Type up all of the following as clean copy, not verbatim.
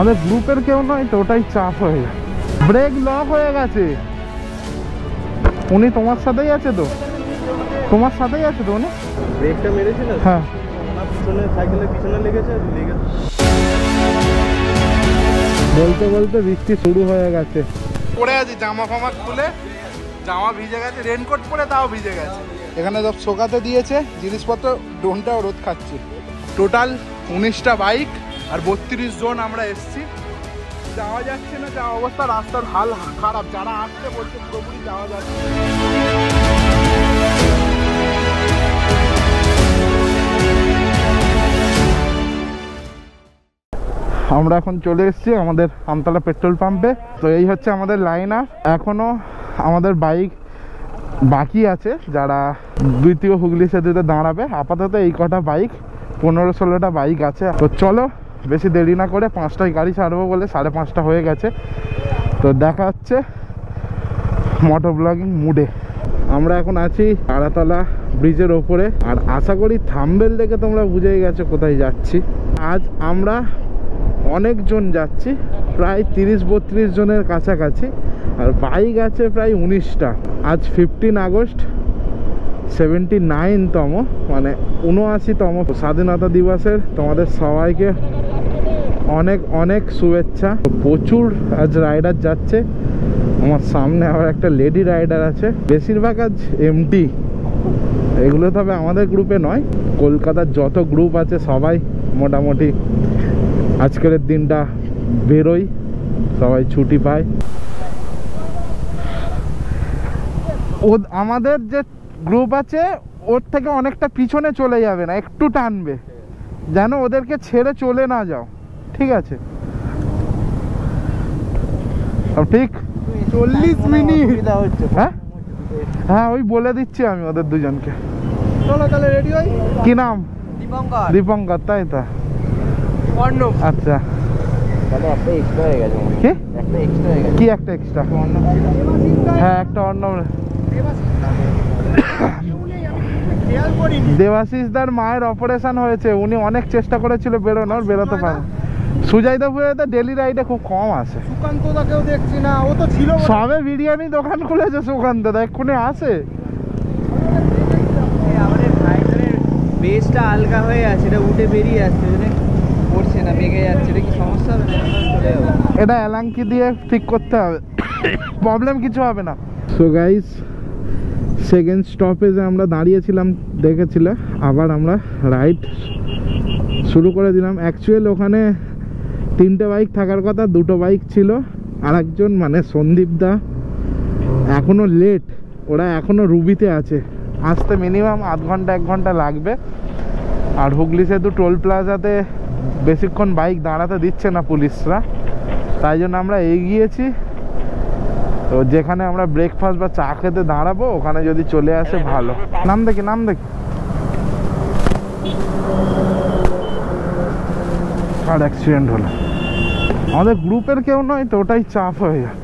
আমাদের গ্রুপের কেউ নয় তো, ওটাই চাপ হয়ে যায়। ব্রেক লক হয়ে গেছে। উনি তোমার সাথেই আছে তো? তোমার সাথেই আছে তো উনি? ব্রেকটা মেরেছিল? হ্যাঁ, ওনার পিছনে, সাইকেলের পিছনে লেগেছে। বলতে বলতে বৃষ্টি শুরু হয়ে গেছে। পরে আছি জামা ফামা খুলে, জামা ভিজে গেছে, রেনকোট পরে তাও ভিজে গেছে। এখানে সব শোকাতে দিয়েছে জিনিসপত্র, ড্রোনটাও রোদ খাচ্ছে। টোটাল 19টা বাইক আর 32 জন আমরা এসছি। যাওয়া যাচ্ছে না, যা অবস্থা, রাস্তার হাল খারাপ। যারা আসছে বলছে পুরোপুরি যাওয়া যাচ্ছে। আমরা এখন চলে এসেছি আমাদের আমতলা পেট্রোল পাম্পে। তো এই হচ্ছে আমাদের লাইন আপ। এখনো আমাদের বাইক বাকি আছে যারা দ্বিতীয় হুগলি সেতুতে দাঁড়াবে। আপাতত এই কটা বাইক, 15-16টা বাইক আছে। তো চলো বেশি দেরি না করে, 5টায় গাড়ি ছাড়বো বলে 5:30 হয়ে গেছে। তো দেখা হচ্ছে মোটো ব্লগিং মুডে। আমরা এখন আছি তারাতলা ব্রিজের ওপরে, আর আশা করি থাম্বনেল দেখে তোমরা বুঝেই গেছো কোথায় যাচ্ছি। আজ আমরা অনেকজন যাচ্ছি, প্রায় 30-32 জনের কাছাকাছি, আর বাইক আছে প্রায় 19টা। আজ 15 আগস্ট, 79তম মানে 79তম স্বাধীনতা দিবসের তোমাদের সবাইকে অনেক অনেক শুভেচ্ছা। প্রচুর আজ রাইডার যাচ্ছে। আমার সামনে আবার একটা লেডি রাইডার আছে। বেশিরভাগ আজ এমটি। এগুলো তবে আমাদের গ্রুপে নয়, কলকাতার যত গ্রুপ আছে সবাই মোটামুটি আজকের দিনটা বেরোয়, সবাই ছুটি পায়। আমাদের যে গ্রুপ আছে ওর থেকে অনেকটা পিছনে চলে যাবে না, একটু টানবে যেন ওদেরকে ছেড়ে চলে না যাও, ঠিক আছে? ঠিক 40 মিনিট। হ্যাঁ হ্যাঁ, ওই বলে দিচ্ছি আমি ওদের দুজনকে। চলো তাহলে রেডি হই। কি নাম? দীপঙ্কর। দীপঙ্কর, তাই তো? আচ্ছা, তাহলে একটা এক্সট্রা হয়ে গেছে। কি একটা এক্সট্রা হয়ে গেছে? কি একটা এক্সট্রা? হ্যাঁ, একটা অন্য। দেবাশিস দার মায়ের অপারেশন হয়েছে, উনি অনেক চেষ্টা করেছিল বেরোনোর, বেরোতে পারে। সুজয়দা ফুজয়দা ডেলি রাইডে খুব কম আসে। সুকান্ত দাকেও দেখছি না, ও তো ছিল সবে বিরিয়ানি দোকান খুলেছে সুকান্ত দা, এক্ষুনি আসে। আমাদের ভাইদের বেসটা আলগা হয়ে আছে, এটা উঠে বেরিয়ে আসছে, পড়ছে না, বেগে যাচ্ছে। এটা কি সমস্যা হবে? এটা এলাঙ্কি দিয়ে ঠিক করতে হবে, প্রবলেম কিছু হবে না। সো গাইস, সেকেন্ড স্টপেজে আমরা দাঁড়িয়েছিলাম, দেখেছিলে। আবার আমরা রাইড শুরু করে দিলাম। অ্যাকচুয়ালি ওখানে 3টে বাইক থাকার কথা, 2টো বাইক ছিল। আর একজন মানে সন্দীপ দা এখনো লেট, ওরা এখনো রুবিতে আছে। আসতে মিনিমাম আধ ঘন্টা 1 ঘন্টা লাগবে। আর হুগলি সেতু টোল প্লাজাতে বেশিক্ষণ বাইক দাঁড়াতে দিচ্ছে না পুলিশরা, তাই জন্য আমরা এগিয়েছি। তো যেখানে আমরা ব্রেকফাস্ট বা চা খেতে দাঁড়াবো, ওখানে যদি চলে আসে ভালো। নাম দেখি, নাম দেখি। আর অ্যাক্সিডেন্ট হলো। আমাদের গ্রুপের কেউ নয় তো, ওটাই চাপ হয়ে যায়।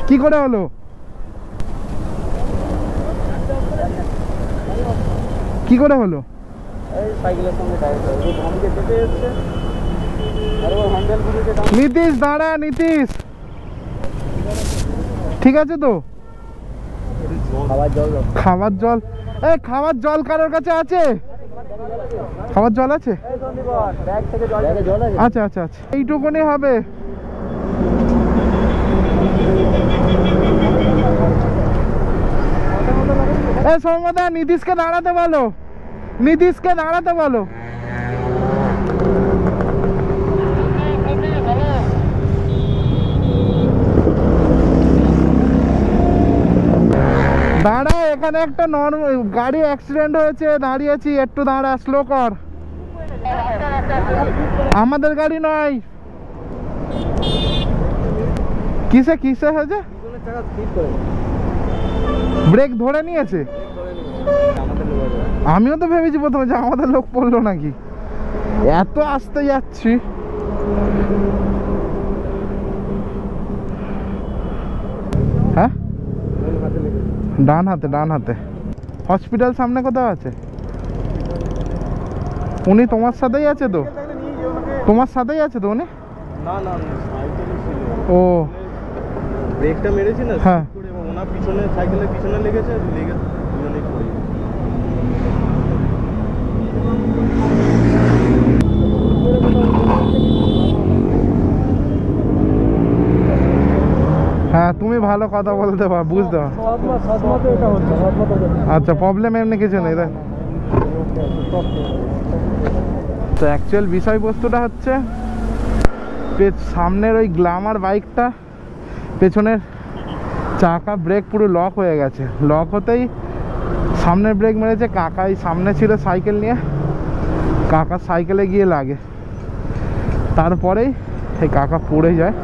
কি করে হলো? কি করে হলো? নীতিশ দাঁড়া, নীতিশ ঠিক আছে তো? খাবার জল, এই খাবার জল কারোর কাছে আছে? খাবার জল আছে? আচ্ছা আচ্ছা আচ্ছা, এইটুকুনি হবে। এ সৌম্যদা, নীতিশকে দাঁড়াতে বলো, নীতিশকে দাঁড়াতে বলো। দাঁড়া, এখানে একটা নর্মাল গাড়ি অ্যাক্সিডেন্ট হয়েছে, দাঁড়িয়েছি, একটু দাঁড়া, স্লো কর। আমাদের গাড়ি নয়। কিসে কিসে হয়েছে? ব্রেক ধরে নিয়েছে? আমিও তো ভেবেছি প্রথমে যে আমাদের লোক পড়লো নাকি, এত আসতে যাচ্ছি। হ্যাঁ ডান হাতে, ডান হাতে। হসপিটাল সামনে কোথাও আছে? উনি তোমার সাথেই আছে তো? তোমার সাথেই আছে তো উনি? না না, সাইকেলে ছিল। ও, ব্রেকটা মেরেছি না, হ্যাঁ। করে ওনার পিছনে, সাইকেলের পিছনে লেগেছে, লেগে দুজনেই পড়ে গেছে। হ্যাঁ, তুমি ভালো কথা বলতে পারো, বুঝতে পারো। আচ্ছা, প্রবলেম এমনি কিছু নেই তাই? তো অ্যাকচুয়াল বিষয়বস্তুটা হচ্ছে সামনের ওই গ্ল্যামার বাইকটা পেছনের চাকা ব্রেক পুরো লক হয়ে গেছে। লক হতেই সামনের ব্রেক মেরেছে। কাকাই সামনে ছিল সাইকেল নিয়ে, কাকা সাইকেলে গিয়ে লাগে। তারপরেই এই কাকা পড়ে যায়।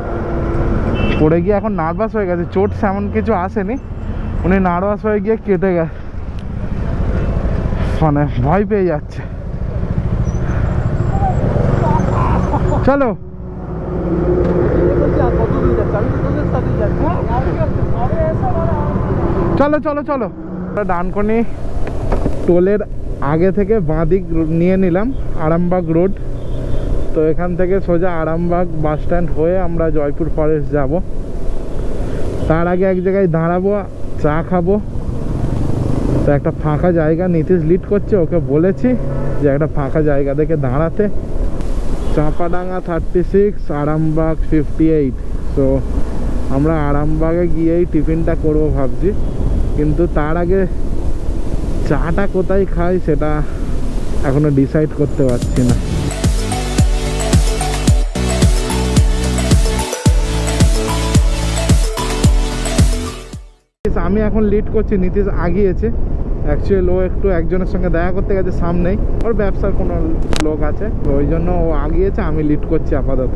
পড়ে গিয়ে এখন নার্ভাস হয়ে গেছে। চোট সেমন কিছু আসেনি, উনি নার্ভাস হয়ে গিয়ে কেটে গেছে, মানে ভয় পেয়ে যাচ্ছে। চলো চলো চলো চলো। ডানকুনি টোলের আগে থেকে বাঁ দিক নিয়ে নিলাম, আরামবাগ রোড। তো এখান থেকে সোজা আরামবাগ বাস স্ট্যান্ড হয়ে আমরা জয়পুর ফরেস্ট যাব। তার আগে এক জায়গায় দাঁড়াবো, চা খাবো। তো একটা ফাঁকা জায়গা নীতিশ লিড করছে, ওকে বলেছি যে একটা ফাঁকা জায়গা দেখে দাঁড়াতে। চাঁপাডাঙ্গা 36, আরামবাগ 58। তো আমরা আরামবাগে গিয়েই টিফিনটা করব ভাবছি, কিন্তু তার আগে চাটা কোথায় খাই সেটা এখনো ডিসাইড করতে পারছি না। আমি এখন লিড করছি, নীতিশ আগিয়েছে। অ্যাকচুয়ালি ও একটু একজনের সঙ্গে দেখা করতে গেছে সামনেই, ওর ব্যবসার কোনো লোক আছে, তো ওই জন্য ও আগিয়েছে, আমি লিড করছি আপাতত।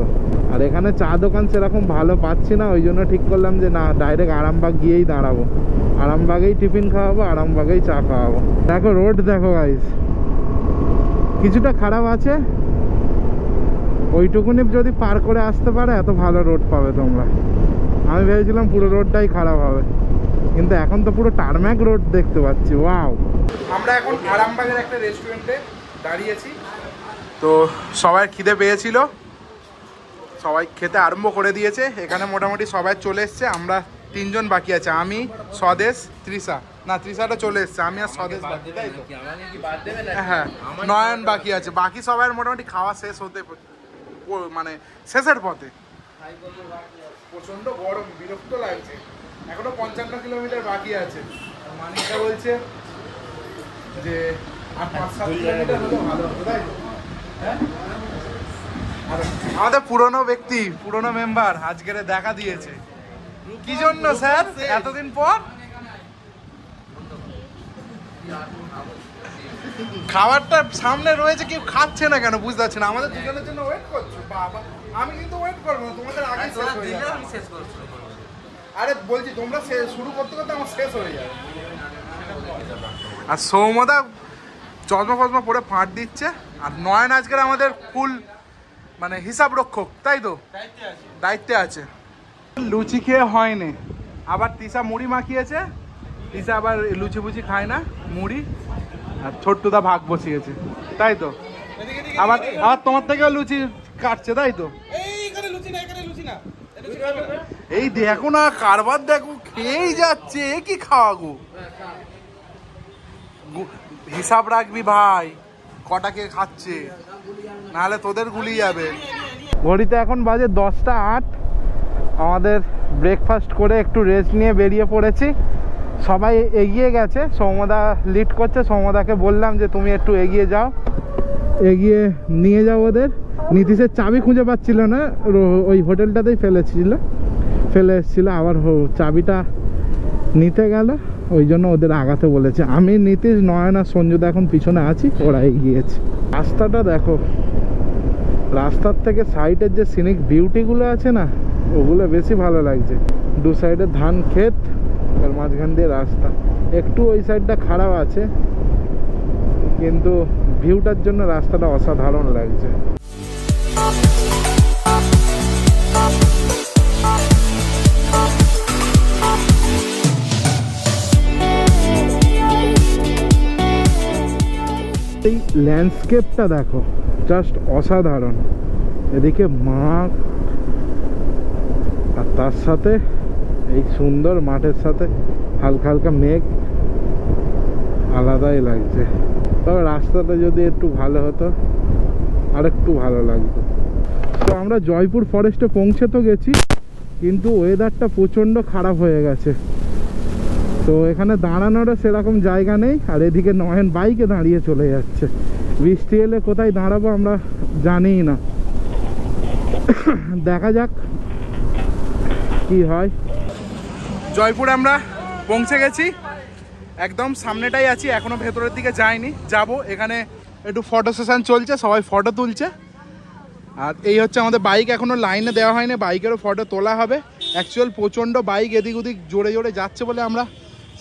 আর এখানে চা দোকান সেরকম ভালো পাচ্ছি না, ওই জন্য ঠিক করলাম যে না, ডাইরেক্ট আরামবাগ গিয়েই দাঁড়াবো। আরামবাগেই টিফিন খাওয়াবো, আরামবাগেই চা খাওয়াবো। দেখো রোড দেখো গাইস, কিছুটা খারাপ আছে। ওইটুকুনি যদি পার করে আসতে পারে এত ভালো রোড পাবে তোমরা। আমি ভেবেছিলাম পুরো রোডটাই খারাপ হবে, কিন্তু এখন তো পুরো টারম্যাক রোড দেখতে পাচ্ছি। ওয়াও! আমরা এখন আরামবাগের একটা রেস্টুরেন্টে দাঁড়িয়েছি। তো সবাই খিদে পেয়েছিল, সবাই খেতে আরম্ভ করে দিয়েছে। এখানে মোটামুটি সবাই চলে এসছে, আমরা তিনজন বাকি আছে। আমি, স্বদেশ, তৃষা। না, তৃষাটা চলে এসছে, আমি আর স্বদেশ বাকি, তাই তো? হ্যাঁ, নয়ন বাকি আছে। বাকি সবাই মোটামুটি খাওয়া শেষ হতে, মানে শেষের পথে। প্রচন্ড গরম, বিরক্ত লাগছে। এখনো 55 কিলোমিটার বাকি আছে। মানিকটা বলছে যে আর 5-7 কিলোমিটার হলে ভালো হতো, তাই তো? হ্যাঁ, আমাদের পুরনো ব্যক্তি, পুরনো মেম্বার আজকের দেখা দিয়েছে। কি জন্য স্যার এতদিন পর? খাবারটা সামনে রয়েছে, কেউ খাচ্ছে না কেন বুঝতে পারছি না। আমাদের দুজনের জন্য ওয়েট করছো? বাবা, আমি কিন্তু ওয়েট করবো না, তোমাদের আগে শেষ হয়ে যাবে। আরে বলছি, তোমরা শুরু করতে করতে আমার শেষ হয়ে যাবে। আর সৌমদা চশমা ফশমা পরে ফাঁট দিচ্ছে। আর নয়ন আজকের আমাদের ফুল মানে হিসাব রক্ষক, তাই তো? দায়িত্বে আছে। লুচি খেয়ে হয়নি, আবার তৃষা মুড়ি মাখিয়েছে। তৃষা আবার লুচি ফুচি খায় না, মুড়ি। আর ছোট্টুদা ভাগ বসিয়েছে, তাই তো? আবার আবার তোমার থেকেও লুচি কাটছে, তাই তো? এই দেখো না, কারবার দেখো, খেয়েই যাচ্ছে। কি খাওয়া গো? হিসাব রাখবি ভাই, কটা কে খাচ্ছে, নাহলে তোদের গুলি যাবে। ঘড়িতে এখন বাজে 10টা 8। আমাদের ব্রেকফাস্ট করে একটু রেস্ট নিয়ে বেরিয়ে পড়েছি। সবাই এগিয়ে গেছে, সৌমদা লিড করছে। সৌমদাকে বললাম যে তুমি একটু এগিয়ে যাও, এগিয়ে নিয়ে যাও ওদের। নীতিশের চাবি খুঁজে পাচ্ছিল না, ওই হোটেলটাতেই ফেলে এসেছিল। আবার চাবিটা নিতে গেল, ওই জন্য ওদের আগাতে বলেছে। আমি, নীতিশ, নয়ন আর সঞ্জুদা এখন পিছনে আছি, ওরা এগিয়েছে। রাস্তাটা দেখো, রাস্তার থেকে সাইডের যে সিনিক বিউটিগুলো আছে না, ওগুলো বেশি ভালো লাগছে। দু সাইডে ধান ক্ষেত, আর মাঝখান দিয়ে রাস্তা। একটু ওই সাইডটা খারাপ আছে, কিন্তু ভিউটার জন্য রাস্তাটা অসাধারণ লাগছে। এই ল্যান্ডস্কেপটা দেখো, জাস্ট অসাধারণ। এদিকে মাঠ আর তার সাথে এই সুন্দর মাঠের সাথে হালকা হালকা মেঘ, আলাদাই লাগছে। তবে রাস্তাটা যদি একটু ভালো হতো আর একটু ভালো লাগতো। তো আমরা জয়পুর ফরেস্টে পৌঁছে তো গেছি, কিন্তু ওয়েদারটা প্রচণ্ড খারাপ হয়ে গেছে। তো এখানে দাঁড়ানোরও সেরকম জায়গা নেই। আর এদিকে নয়ন বাইকে দাঁড়িয়ে চলে যাচ্ছে। বৃষ্টি এলে কোথায় দাঁড়াবো আমরা জানিই না। দেখা যাক কি হয়। জয়পুর আমরা পৌঁছে গেছি, একদম সামনেটাই আছি, এখনো ভেতরের দিকে যাইনি, যাব। এখানে একটু ফটো সেশন চলছে, সবাই ফটো তুলছে। আর এই হচ্ছে আমাদের বাইক, এখনো লাইনে দেওয়া হয়নি, বাইকেরও ফটো তোলা হবে। অ্যাকচুয়াল প্রচণ্ড বাইক এদিক ওদিক জোরে জোরে যাচ্ছে বলে আমরা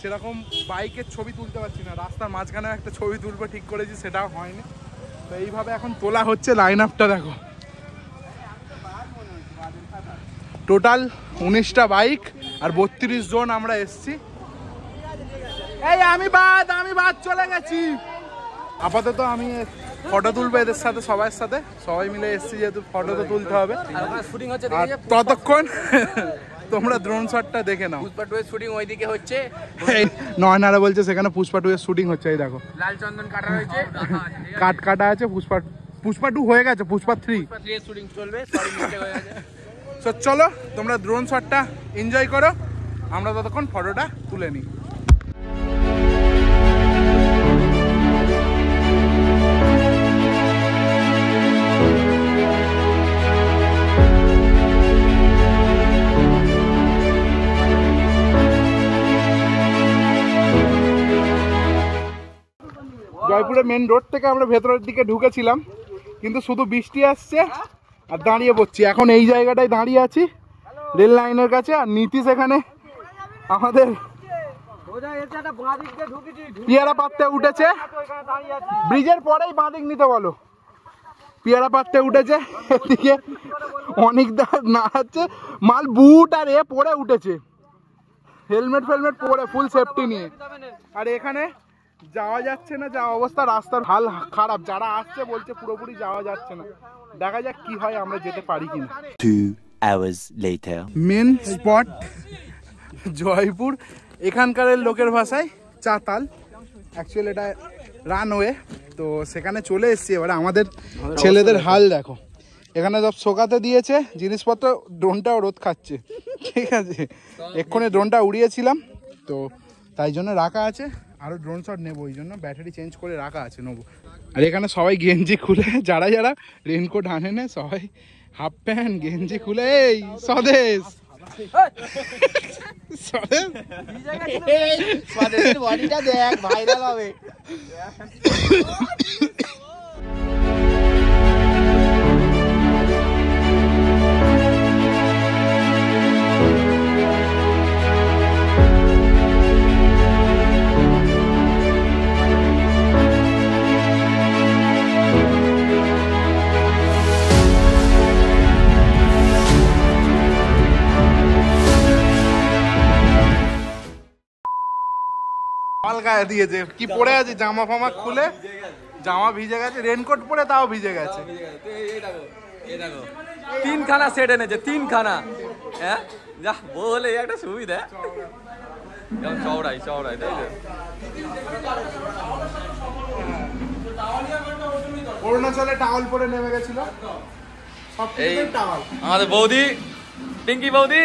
সেরকম বাইকের ছবি তুলতে পারছি না। রাস্তার মাঝখানেও একটা ছবি তুলবো ঠিক করেছি, সেটাও হয়নি। তো এইভাবে এখন তোলা হচ্ছে। লাইন আপটা দেখো, টোটাল 19টা বাইক আর 32 জন আমরা এসছি। এই আমি বাদ চলে গেছি। আপাতত আমি ফটো তুলবো এদের সাথে, সবার সাথে, সবাই মিলে এসছি যেহেতু ফটো তো তুলতে হবে। আর ততক্ষণ তোমরা ড্রোন শটটা দেখে নাও। পুষ্পা 2 এর শুটিং ওইদিকে হচ্ছে। নয়নারা বলছে সেখানে পুষ্পা 2 এর শুটিং হচ্ছে। এই দেখো লাল চন্দন কাটা রয়েছে, কাটা আছে। পুষ্পা 2 হয়ে গেছে, পুষ্পা 3 এর শুটিং চলবে, সরি মিস্টেক হয়ে গেছে। তো চলো তোমরা ড্রোন শটটা এনজয় করো, আমরা ততক্ষণ ফটোটা তুলে নিই। জয়পুরের মেন রোড থেকে আমরা ভেতরের দিকে ঢুকেছিলাম, কিন্তু শুধু বৃষ্টি আসছে আর দাঁড়িয়ে পড়ছি। এখন এই জায়গাটায় দাঁড়িয়ে আছি রেল লাইনের কাছে। আর নীতিশ এখানে আমাদের পিয়ারা পাততে উঠেছে, ব্রিজের পরেই বাঁদিক নিতে বলো। পিয়ারা পাততে উঠেছে, এদিকে অনেকটা নাড়াচ্ছে, মাল বুট আর পরে উঠেছে, হেলমেট ফেলমেট পরে ফুল সেফটি নিয়ে। আর এখানে যাওয়া যাচ্ছে না, যা অবস্থা, রাস্তার হাল খারাপ। যারা আসছে বলছে পুরোপুরি যাওয়া যাচ্ছে না। দেখা যাক কি হয়, আমরা যেতে পারি কিনা। 2 hours later main spot Jaipur, এখানকার লোকের ভাষায় চাতাল, অ্যাকচুয়ালি এটা রানওয়ে। তো সেখানে চলে এসেছি। এবারে আমাদের ছেলেদের হাল দেখো, এখানে সব শোকাতে দিয়েছে জিনিসপত্র, ড্রোনটাও রোদ খাচ্ছে, ঠিক আছে। এক্ষুনি ড্রোনটা উড়িয়েছিলাম, তো তাই জন্য রাখা আছে। আরও ড্রোন শট নেবো, ওই জন্য ব্যাটারি চেঞ্জ করে রাখা আছে, নেবো। আর এখানে সবাই গেঞ্জি খুলে, যারা যারা রেনকোট আনে না, সবাই হাফ প্যান্ট গেঞ্জি খুলে, এই স্বদেশ বডিটা দেখ, ভাইরাল হবে। গায়ে দিয়েছে, কি পরে আছে, জামা ফামা খুলে, জামা ভিজে গেছে, রেনকোট পরে তাও ভিজে গেছে। 3খানা সেট এনেছে, 3খানা। হ্যাঁ যা বলে একটা সুবিধা, চওড়াই তাই তো। অরুণাচলে টাওয়াল পরে নেমে গেছিল, এই আমাদের বৌদি, পিঙ্কি বৌদি।